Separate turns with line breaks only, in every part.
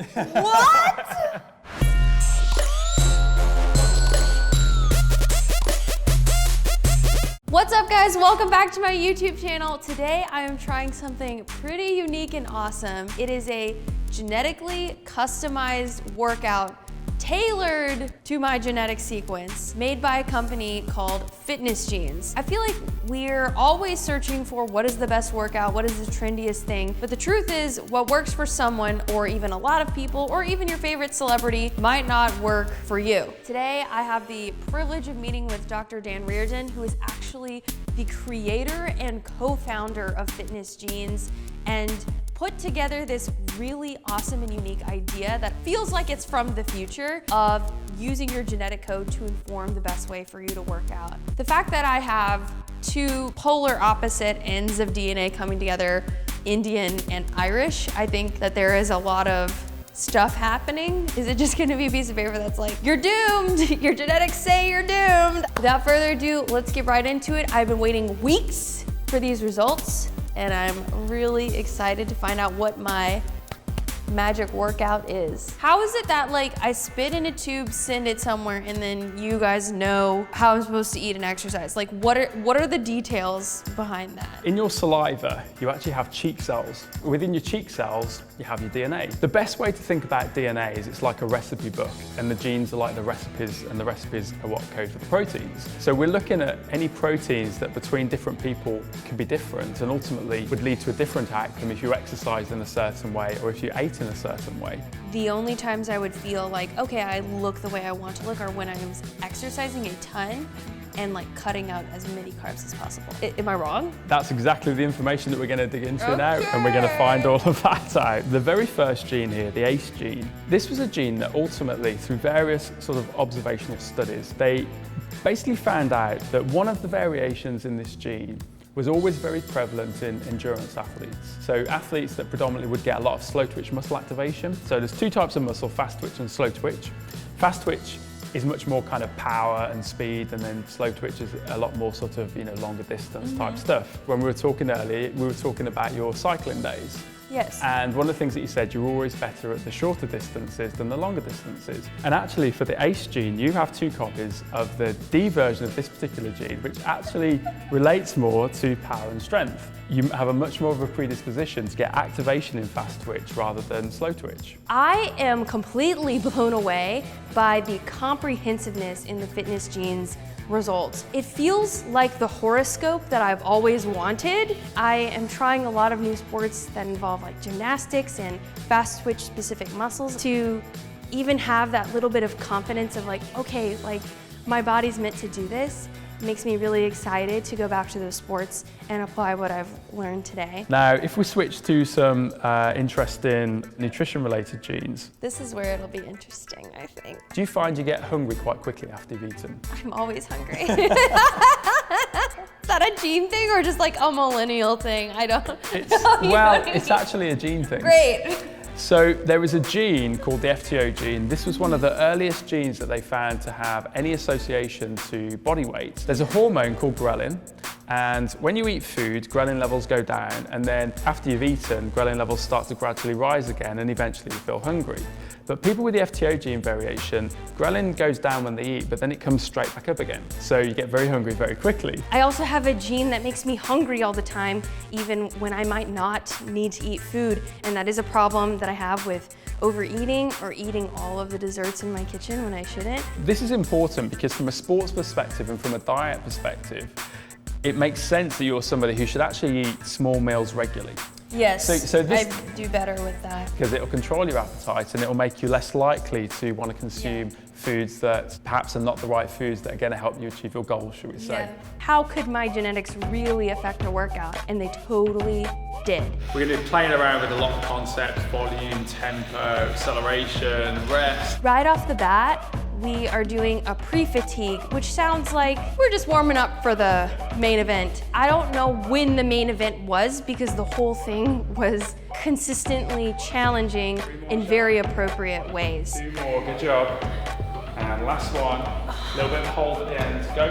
What? What's up, guys? Welcome back to my YouTube channel. Today I am trying something pretty unique and awesome. It is a genetically customized workout tailored to my genetic sequence, made by a company called FitnessGenes. I feel like we're always searching for what is the best workout, what is the trendiest thing, but the truth is what works for someone, or even a lot of people, or even your favorite celebrity, might not work for you. Today I have the privilege of meeting with Dr. Dan Reardon, who is actually the creator and co-founder of FitnessGenes, and put together this really awesome and unique idea that feels like it's from the future of using your genetic code to inform the best way for you to work out. The fact that I have two polar opposite ends of DNA coming together, Indian and Irish, I think that there is a lot of stuff happening. Is it just gonna be a piece of paper that's like, you're doomed, your genetics say you're doomed? Without further ado, let's get right into it. I've been waiting weeks for these results, and I'm really excited to find out what my magic workout is. How is it that like I spit in a tube, send it somewhere, and then you guys know how I'm supposed to eat and exercise? Like what are the details behind that?
In your saliva, you actually have cheek cells. Within your cheek cells, you have your DNA. The best way to think about DNA is it's like a recipe book, and the genes are like the recipes, and the recipes are what code for the proteins. So we're looking at any proteins that between different people can be different, and ultimately would lead to a different outcome if you exercised in a certain way or if you ate in a certain way.
The only times I would feel like, okay, I look the way I want to look are when I'm exercising a ton and like cutting out as many carbs as possible. Am I wrong?
That's exactly the information that we're going to dig into now, and we're going to find all of that out. The very first gene here, the ACE gene, this was a gene that ultimately, through various sort of observational studies, they basically found out that one of the variations in this gene was always very prevalent in endurance athletes. So athletes that predominantly would get a lot of slow twitch muscle activation. So there's two types of muscle, fast twitch and slow twitch. Fast twitch is much more kind of power and speed, and then slow twitch is a lot more sort of, longer distance type stuff. When we were talking earlier, we were talking about your cycling days.
Yes.
And one of the things that you said, you're always better at the shorter distances than the longer distances. And actually for the ACE gene, you have two copies of the D version of this particular gene, which actually relates more to power and strength. You have a much more of a predisposition to get activation in fast twitch rather than slow twitch.
I am completely blown away by the comprehensiveness in the FitnessGenes results. It feels like the horoscope that I've always wanted. I am trying a lot of new sports that involve like gymnastics and fast twitch specific muscles to even have that little bit of confidence of like, okay, like my body's meant to do this. It makes me really excited to go back to those sports and apply what I've learned today.
Now, if we switch to some interesting nutrition-related genes.
This is where it'll be interesting, I think.
Do you find you get hungry quite quickly after you've eaten?
I'm always hungry. Is that a gene thing or just like a millennial thing? I don't know.
Well, it's actually a gene thing.
Great.
So there was a gene called the FTO gene. This was one of the earliest genes that they found to have any association to body weight. There's a hormone called ghrelin, and when you eat food, ghrelin levels go down, and then after you've eaten, ghrelin levels start to gradually rise again, and eventually you feel hungry. But people with the FTO gene variation, ghrelin goes down when they eat, but then it comes straight back up again. So you get very hungry very quickly.
I also have a gene that makes me hungry all the time, even when I might not need to eat food. And that is a problem that I have with overeating or eating all of the desserts in my kitchen when I shouldn't.
This is important because from a sports perspective and from a diet perspective, it makes sense that you're somebody who should actually eat small meals regularly.
Yes,
so this,
I do better with that.
Because it'll control your appetite and it'll make you less likely to want to consume foods that perhaps are not the right foods that are going to help you achieve your goals, should we say.
Yeah. How could my genetics really affect a workout? And they totally did.
We're going to be playing around with a lot of concepts: volume, tempo, acceleration, rest.
Right off the bat, we are doing a pre-fatigue, which sounds like we're just warming up for the main event. I don't know when the main event was because the whole thing was consistently challenging in very appropriate ways.
2 more, good job. And last one, a little bit of hold at the end. Go,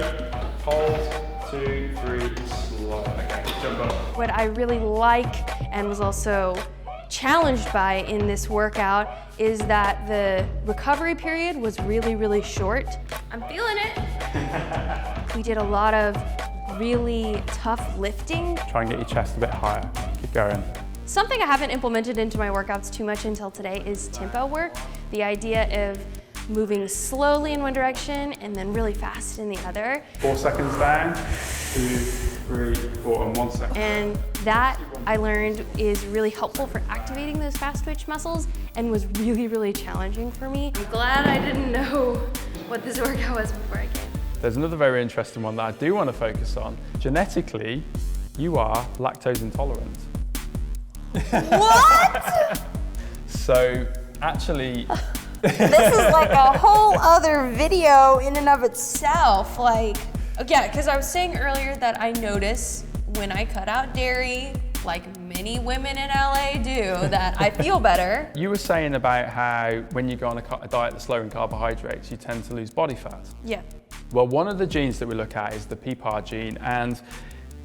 hold, 2, 3, slow. Okay, jump up.
What I really like and was also challenged by in this workout is that the recovery period was really, really short. I'm feeling it. We did a lot of really tough lifting.
Try and get your chest a bit higher. Keep going.
Something I haven't implemented into my workouts too much until today is tempo work. The idea of moving slowly in one direction and then really fast in the other.
4 seconds down, 2, 3, 4, and 1 second.
And that I learned is really helpful for activating those fast twitch muscles and was really, really challenging for me. I'm glad I didn't know what this workout was before I came.
There's another very interesting one that I do want to focus on. Genetically, you are lactose intolerant.
What?
So actually,
this is like a whole other video in and of itself. Like, yeah, because I was saying earlier that I notice when I cut out dairy, like many women in LA do, that I feel better.
You were saying about how when you go on a diet that's low in carbohydrates, you tend to lose body fat.
Yeah.
Well, one of the genes that we look at is the Peapod gene, and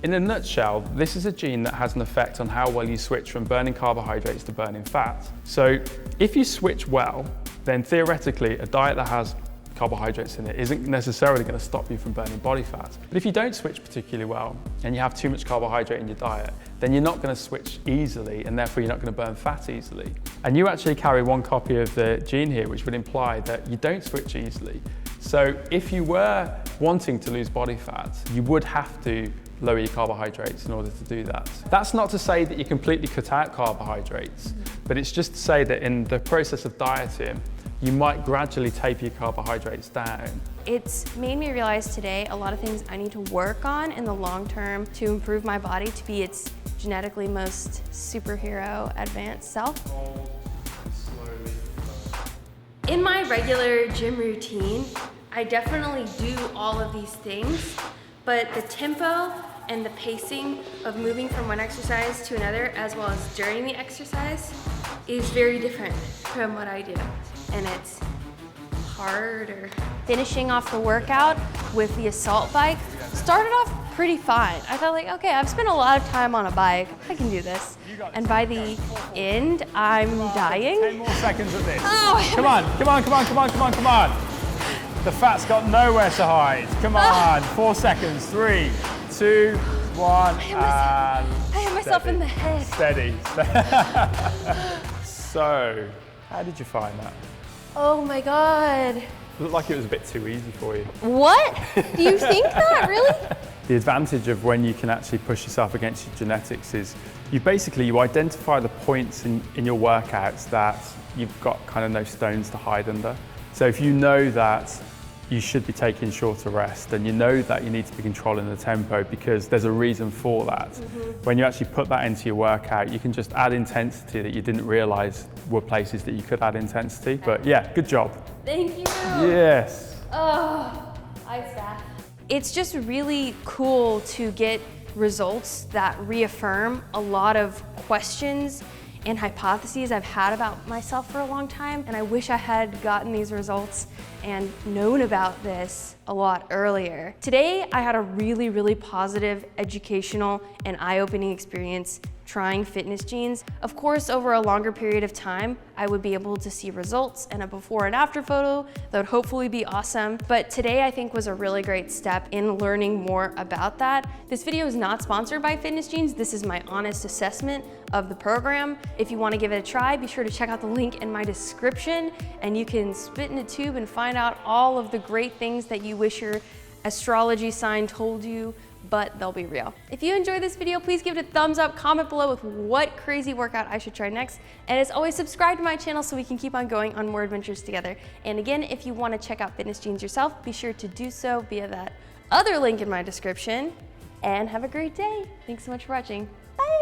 in a nutshell, this is a gene that has an effect on how well you switch from burning carbohydrates to burning fat. So if you switch well, then theoretically a diet that has carbohydrates in it isn't necessarily going to stop you from burning body fat. But if you don't switch particularly well and you have too much carbohydrate in your diet, then you're not going to switch easily and therefore you're not going to burn fat easily. And you actually carry one copy of the gene here, which would imply that you don't switch easily. So if you were wanting to lose body fat, you would have to lower your carbohydrates in order to do that. That's not to say that you completely cut out carbohydrates, but it's just to say that in the process of dieting, you might gradually taper your carbohydrates down.
It's made me realize today a lot of things I need to work on in the long term to improve my body to be its genetically most superhero advanced self. In my regular gym routine, I definitely do all of these things, but the tempo and the pacing of moving from one exercise to another, as well as during the exercise, is very different from what I do, and it's harder. Finishing off the workout with the assault bike started off pretty fine. I thought like, okay, I've spent a lot of time on a bike, I can do this. And by the end, I'm dying.
10 more seconds of this.
Oh,
come on, come on, come on, come on, come on, come on. The fat's got nowhere to hide. Come on, 4 seconds, 3, 2, 1, and
I hit myself in the head.
Steady. So, how did you find that?
Oh my God.
It looked like it was a bit too easy for you.
What? Do you think that, really?
The advantage of when you can actually push yourself against your genetics is you identify the points in your workouts that you've got kind of no stones to hide under. So if you know that you should be taking shorter rest, and you know that you need to be controlling the tempo because there's a reason for that. When you actually put that into your workout, you can just add intensity that you didn't realize were places that you could add intensity. But yeah, good job.
Thank you.
Yes.
Oh, staff. It's just really cool to get results that reaffirm a lot of questions and hypotheses I've had about myself for a long time, and I wish I had gotten these results and known about this a lot earlier. Today, I had a really, really positive, educational, and eye-opening experience trying FitnessGenes. Of course, over a longer period of time, I would be able to see results and a before and after photo that would hopefully be awesome. But today I think was a really great step in learning more about that. This video is not sponsored by FitnessGenes. This is my honest assessment of the program. If you want to give it a try, be sure to check out the link in my description, and you can spit in a tube and find out all of the great things that you wish your astrology sign told you, but they'll be real. If you enjoyed this video, please give it a thumbs up, comment below with what crazy workout I should try next, and as always, subscribe to my channel so we can keep on going on more adventures together. And again, if you want to check out FitnessGenes yourself, be sure to do so via that other link in my description, and have a great day. Thanks so much for watching. Bye.